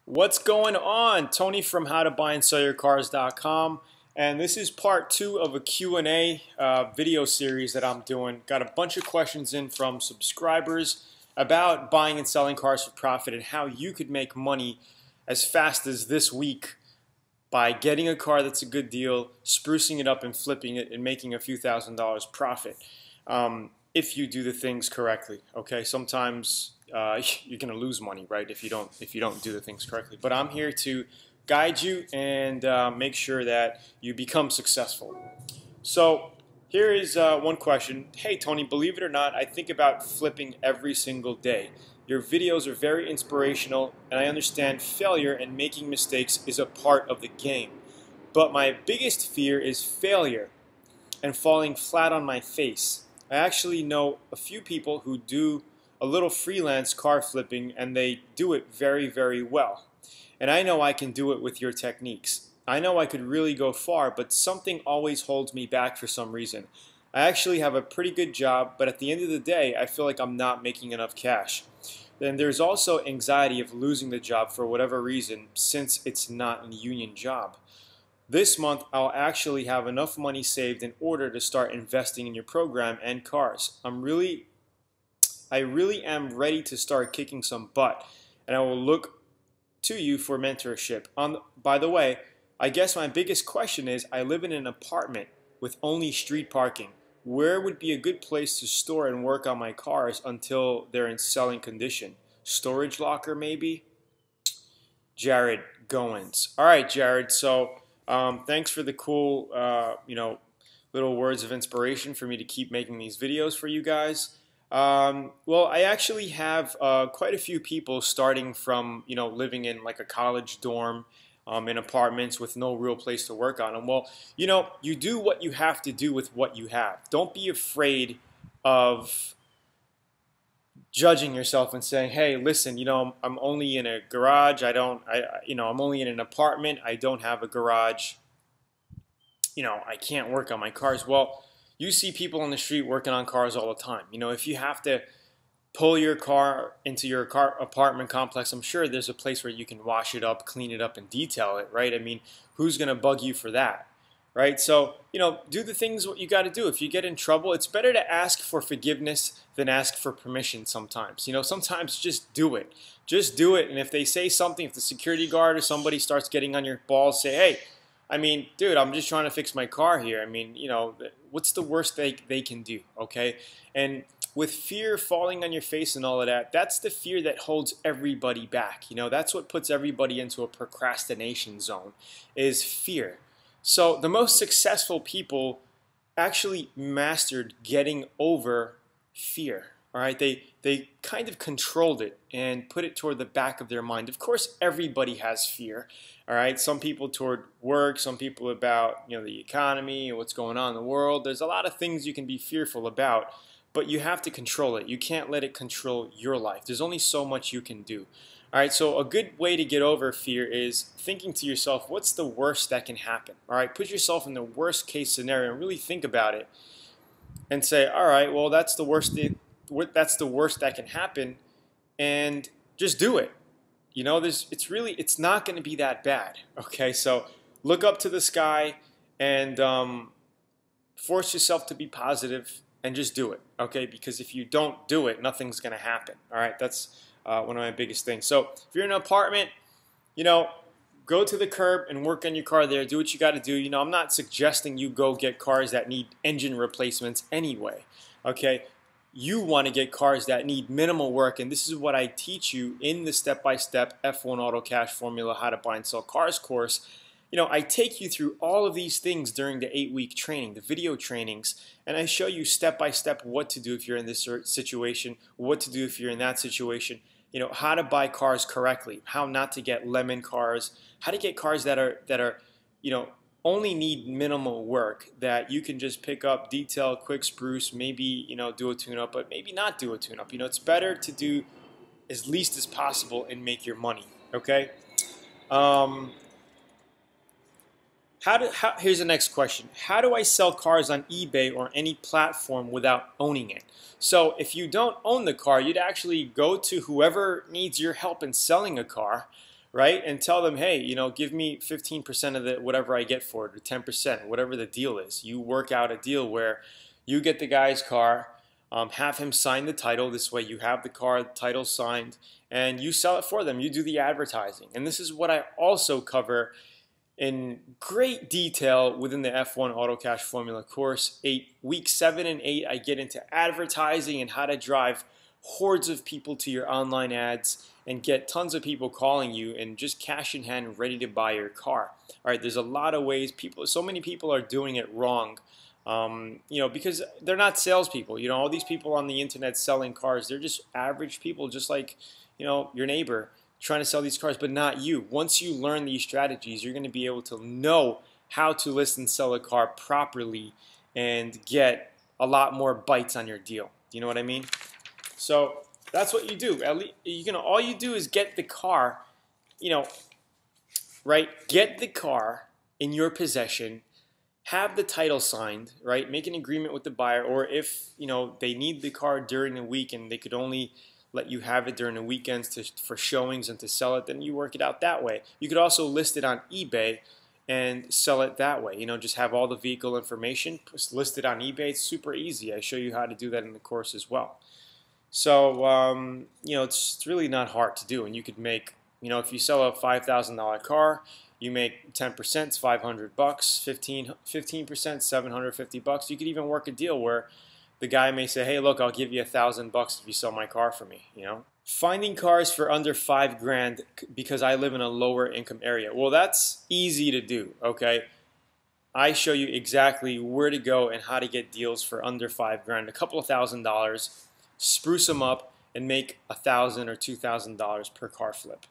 What's going on? Tony from howtobuyandsellyyourcars.com, and this is part 2 of a Q&A video series that I'm doing. Got a bunch of questions in from subscribers about buying and selling cars for profit and how you could make money as fast as this week by getting a car that's a good deal, sprucing it up and flipping it and making a few $1,000s profit. If you do the things correctly. Okay, sometimes you're gonna lose money, right? If you don't do the things correctly. But I'm here to guide you and make sure that you become successful. So here is one question. Hey Tony, believe it or not, I think about flipping every single day. Your videos are very inspirational, and I understand failure and making mistakes is a part of the game. But my biggest fear is failure and falling flat on my face. I actually know a few people who do a little freelance car flipping, and they do it very, very well. And I know I can do it with your techniques. I know I could really go far, but something always holds me back for some reason. I actually have a pretty good job, but at the end of the day, I feel like I'm not making enough cash. Then there's also anxiety of losing the job for whatever reason, since it's not a union job. This month, I'll actually have enough money saved in order to start investing in your program and cars. I really am ready to start kicking some butt, and I will look to you for mentorship. By the way, I guess my biggest question is, I live in an apartment with only street parking. Where would be a good place to store and work on my cars until they're in selling condition? Storage locker, maybe? Jared, Goens. All right, Jared, so thanks for the cool, little words of inspiration for me to keep making these videos for you guys. Well, I actually have quite a few people starting from, living in like a college dorm, in apartments with no real place to work on them. Well, you do what you have to do with what you have. Don't be afraid of judging yourself and saying, hey, listen, I'm only in a garage. I'm only in an apartment. I don't have a garage. I can't work on my cars. Well, you see people on the street working on cars all the time. If you have to pull your car into your apartment complex, I'm sure there's a place where you can wash it up, clean it up, and detail it, right? I mean, who's going to bug you for that, right? So, do the things what you got to do. If you get in trouble, it's better to ask for forgiveness than ask for permission sometimes. Sometimes just do it. Just do it, and if they say something, if the security guard or somebody starts getting on your balls, say, hey, I mean, dude, I'm just trying to fix my car here. I mean, what's the worst they can do, okay? And with fear falling on your face and all of that, that's the fear that holds everybody back. That's what puts everybody into a procrastination zone, is fear. So the most successful people actually mastered getting over fear. All right, they kind of controlled it and put it toward the back of their mind. Of course, everybody has fear. All right, some people toward work, some people about the economy and what's going on in the world. There's a lot of things you can be fearful about, but you have to control it. You can't let it control your life. There's only so much you can do. All right, so a good way to get over fear is thinking to yourself, what's the worst that can happen? All right, put yourself in the worst case scenario and really think about it and say, all right, well, that's the worst that can happen, and just do it. It's not going to be that bad. Okay, so look up to the sky and force yourself to be positive and just do it. Okay, because if you don't do it, nothing's going to happen. All right, that's one of my biggest things. So if you're in an apartment, go to the curb and work on your car there. Do what you got to do. I'm not suggesting you go get cars that need engine replacements anyway. Okay. You want to get cars that need minimal work, and this is what I teach you in the step-by-step F1 Auto Cash Formula How to Buy and Sell Cars course. I take you through all of these things during the 8-week training, the video trainings, and I show you step-by-step what to do if you're in this situation, what to do if you're in that situation, how to buy cars correctly, how not to get lemon cars, how to get cars that are only need minimal work, that you can just pick up, detail, quick spruce, maybe do a tune-up, but maybe not do a tune-up. It's better to do as least as possible and make your money. Okay. Here's the next question. How do I sell cars on eBay or any platform without owning it? So if you don't own the car, you'd actually go to whoever needs your help in selling a car, right? And tell them, hey, give me 15% of the whatever I get for it, or 10%, whatever the deal is. You work out a deal where you get the guy's car, have him sign the title. This way you have the car, the title signed, and you sell it for them. You do the advertising. And this is what I also cover in great detail within the F1 Auto Cash Formula course. Week 7 and 8, I get into advertising and how to drive hordes of people to your online ads and get tons of people calling you and just cash in hand ready to buy your car. All right, there's a lot of ways so many people are doing it wrong. Because they're not salespeople. All these people on the internet selling cars, they're just average people, just like, your neighbor trying to sell these cars, but not you. Once you learn these strategies, you're going to be able to know how to list and sell a car properly and get a lot more bites on your deal. Do you know what I mean? So that's what you do. At least, all you do is get the car, right? Get the car in your possession, have the title signed, right? Make an agreement with the buyer, or if they need the car during the week and they could only let you have it during the weekends for showings and to sell it, then you work it out that way. You could also list it on eBay and sell it that way. Just have all the vehicle information, list it on eBay. It's super easy. I show you how to do that in the course as well. So, it's really not hard to do, and you could make, if you sell a $5,000 car, you make 10%, it's $500, 15%, $750. You could even work a deal where the guy may say, hey, look, I'll give you $1,000 if you sell my car for me. Finding cars for under $5,000 because I live in a lower income area. Well, that's easy to do. Okay, I show you exactly where to go and how to get deals for under $5,000, a couple of $1,000s, spruce them up, and make $1,000 or $2,000 per car flip.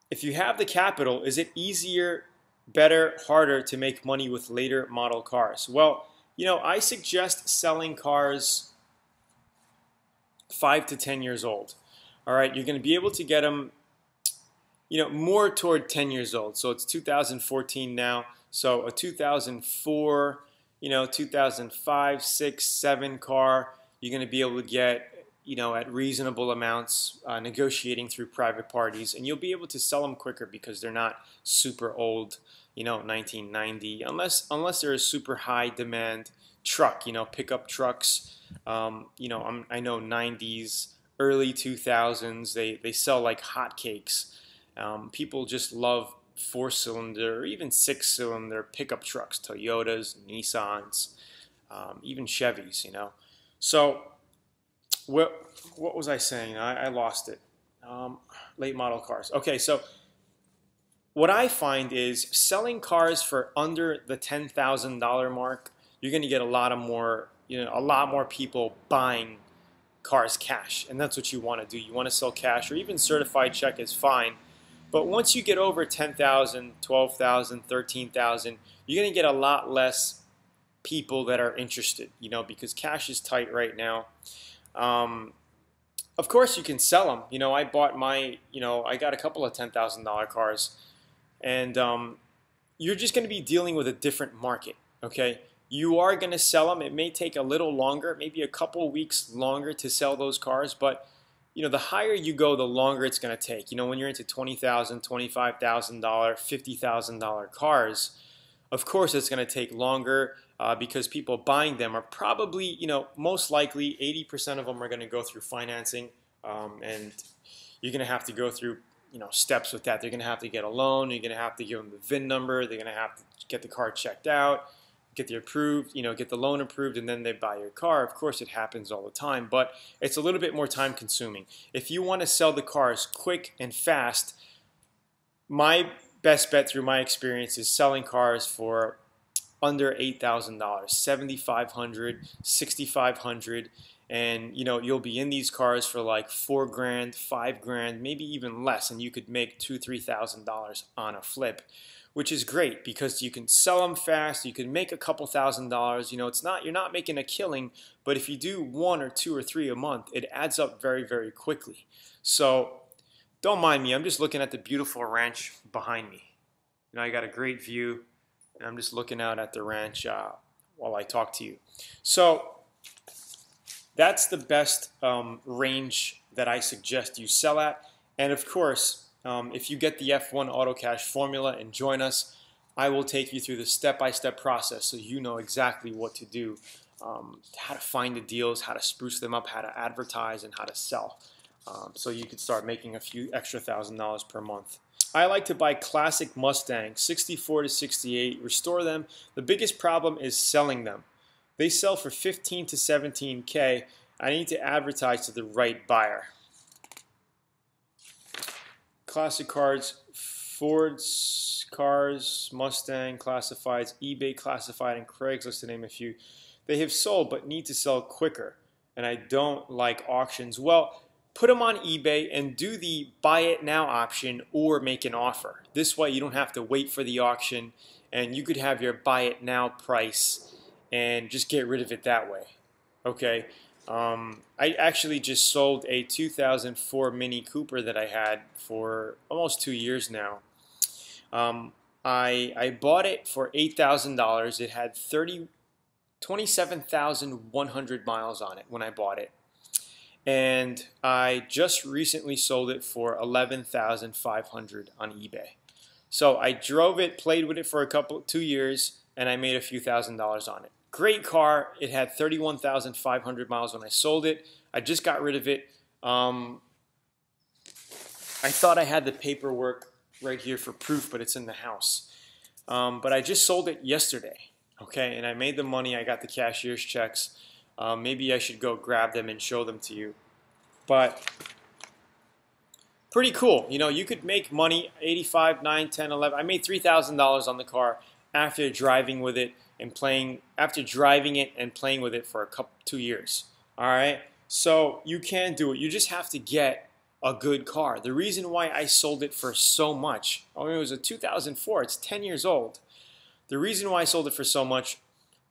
If you have the capital, is it easier, better, harder to make money with later model cars? Well, I suggest selling cars 5 to 10 years old. All right, you're going to be able to get them, more toward 10 years old. So it's 2014 now. So a 2004, 2005, 6, 7 car, you're going to be able to get, at reasonable amounts, negotiating through private parties, and you'll be able to sell them quicker because they're not super old, 1990, unless they're a super high demand truck, pickup trucks, I know 90s, early 2000s, they sell like hotcakes. People just love 4-cylinder or even 6-cylinder pickup trucks, Toyotas, Nissans, even Chevys, So what was I saying? I lost it. Late model cars. Okay, so what I find is selling cars for under the $10,000 mark, you're going to get a lot more people buying cars cash, and that's what you want to do. You want to sell cash, or even certified check is fine. But once you get over 10,000, 12,000, 13,000, you're going to get a lot less people that are interested, because cash is tight right now. Of course, you can sell them. I bought I got a couple of $10,000 cars, and you're just going to be dealing with a different market. Okay, you are going to sell them. It may take a little longer, maybe a couple weeks longer to sell those cars, but the higher you go, the longer it's going to take. When you're into $20,000, $25,000, $50,000 cars, of course it's going to take longer because people buying them are probably, most likely 80% of them are going to go through financing, and you're going to have to go through, steps with that. They're going to have to get a loan. You're going to have to give them the VIN number. They're going to have to get the car checked out, get the get the loan approved, and then they buy your car. Of course, it happens all the time, but it's a little bit more time consuming. If you want to sell the cars quick and fast, my best bet through my experience is selling cars for under $8,000, $7,500, $6,500, and you'll be in these cars for like $4,000, $5,000, maybe even less, and you could make $2,000, $3,000 on a flip, which is great because you can sell them fast. You can make a couple $1,000s. You're not making a killing, but if you do 1 or 2 or 3 a month, it adds up very, very quickly. So don't mind me. I'm just looking at the beautiful ranch behind me. I got a great view, and I'm just looking out at the ranch while I talk to you. So that's the best range that I suggest you sell at. And of course, if you get the F1 Auto Cash formula and join us, I will take you through the step-by-step process so you know exactly what to do, how to find the deals, how to spruce them up, how to advertise, and how to sell. So you could start making a few extra $1,000 per month. I like to buy classic Mustangs, 64 to 68, restore them. The biggest problem is selling them. They sell for 15 to 17K. I need to advertise to the right buyer. Classic cars, Ford's cars, Mustang classifieds, eBay classified, and Craigslist to name a few. They have sold but need to sell quicker, and I don't like auctions. Well, put them on eBay and do the buy it now option or make an offer. This way you don't have to wait for the auction, and you could have your buy it now price and just get rid of it that way. Okay. I actually just sold a 2004 Mini Cooper that I had for almost 2 years now. I bought it for $8,000. It had 27,100 miles on it when I bought it. And I just recently sold it for $11,500 on eBay. So I drove it, played with it for 2 years, and I made a few $1,000s on it. Great car. It had 31,500 miles when I sold it. I just got rid of it. I thought I had the paperwork right here for proof, but it's in the house. But I just sold it yesterday, okay? And I made the money. I got the cashier's checks. Maybe I should go grab them and show them to you. But pretty cool. You know, you could make money, 85, 9, 10, 11. I made $3,000 on the car after driving with it and playing, after driving it and playing with it for 2 years. All right? So you can do it. You just have to get a good car. The reason why I sold it for so much, I mean, it was a 2004. It's 10 years old. The reason why I sold it for so much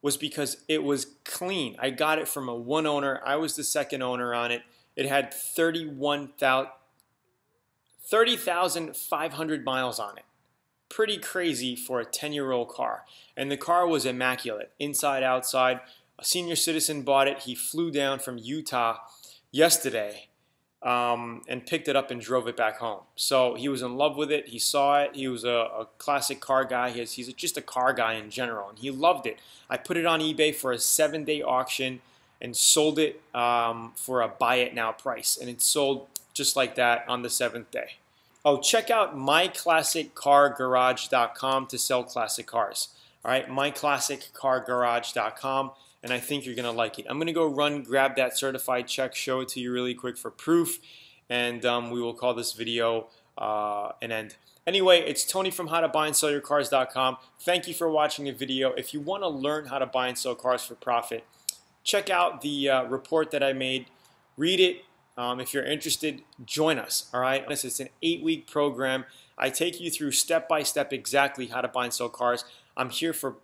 was because it was clean. I got it from a one owner. I was the second owner on it. It had 30,500 miles on it. Pretty crazy for a 10-year-old car. And the car was immaculate, inside, outside. A senior citizen bought it. He flew down from Utah yesterday and picked it up and drove it back home. So he was in love with it. He saw it. He was a classic car guy. He's just a car guy in general, and he loved it. I put it on eBay for a 7-day auction and sold it for a buy it now price. And it sold just like that on the 7th day. Oh, check out myclassiccargarage.com to sell classic cars. All right, myclassiccargarage.com, and I think you're going to like it. I'm going to go grab that certified check, show it to you really quick for proof, and we will call this video an end. Anyway, it's Tony from howtobuyandSellYourCars.com. Thank you for watching the video. If you want to learn how to buy and sell cars for profit, check out the report that I made. Read it. If you're interested, join us, all right? It's an 8-week program. I take you through step-by-step exactly how to buy and sell cars. I'm here for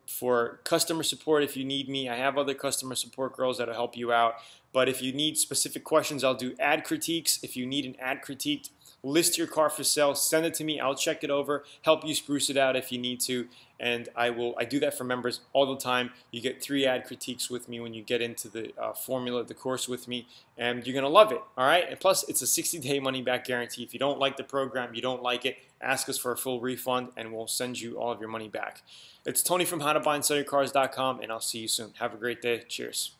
customer support if you need me. I have other customer support girls that will help you out. But if you need specific questions, I'll do ad critiques. If you need an ad critiqued, list your car for sale, send it to me. I'll check it over, help you spruce it out if you need to. And I do that for members all the time. You get 3 ad critiques with me when you get into the formula, the course with me, and you're going to love it, all right? And plus, it's a 60-day money-back guarantee. If you don't like the program, you don't like it, ask us for a full refund, and we'll send you all of your money back. It's Tony from howtobuyandSellYourCars.com, and I'll see you soon. Have a great day. Cheers.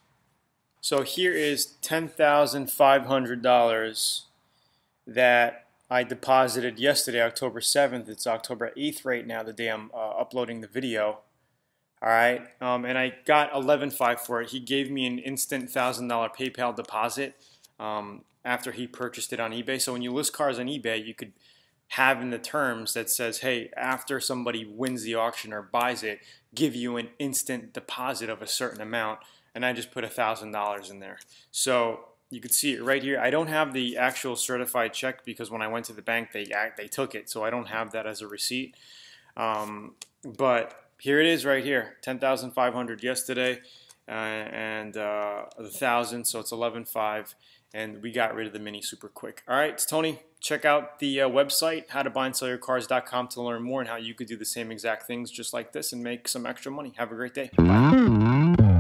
So here is $10,500 that I deposited yesterday, October 7th. It's October 8th right now, the day I'm uploading the video. All right, and I got $11,500 for it. He gave me an instant $1,000 PayPal deposit after he purchased it on eBay. So when you list cars on eBay, you could have in the terms that says, hey, after somebody wins the auction or buys it, give you an instant deposit of a certain amount. And I just put $1,000 in there. So you can see it right here. I don't have the actual certified check because when I went to the bank, they took it. So I don't have that as a receipt. But here it is right here, $10,500 yesterday and $1,000, so it's $11,500. And we got rid of the Mini super quick. All right, it's Tony. Check out the website, howtobuyandSellYourCars.com, to learn more and how you could do the same exact things just like this and make some extra money. Have a great day. Bye.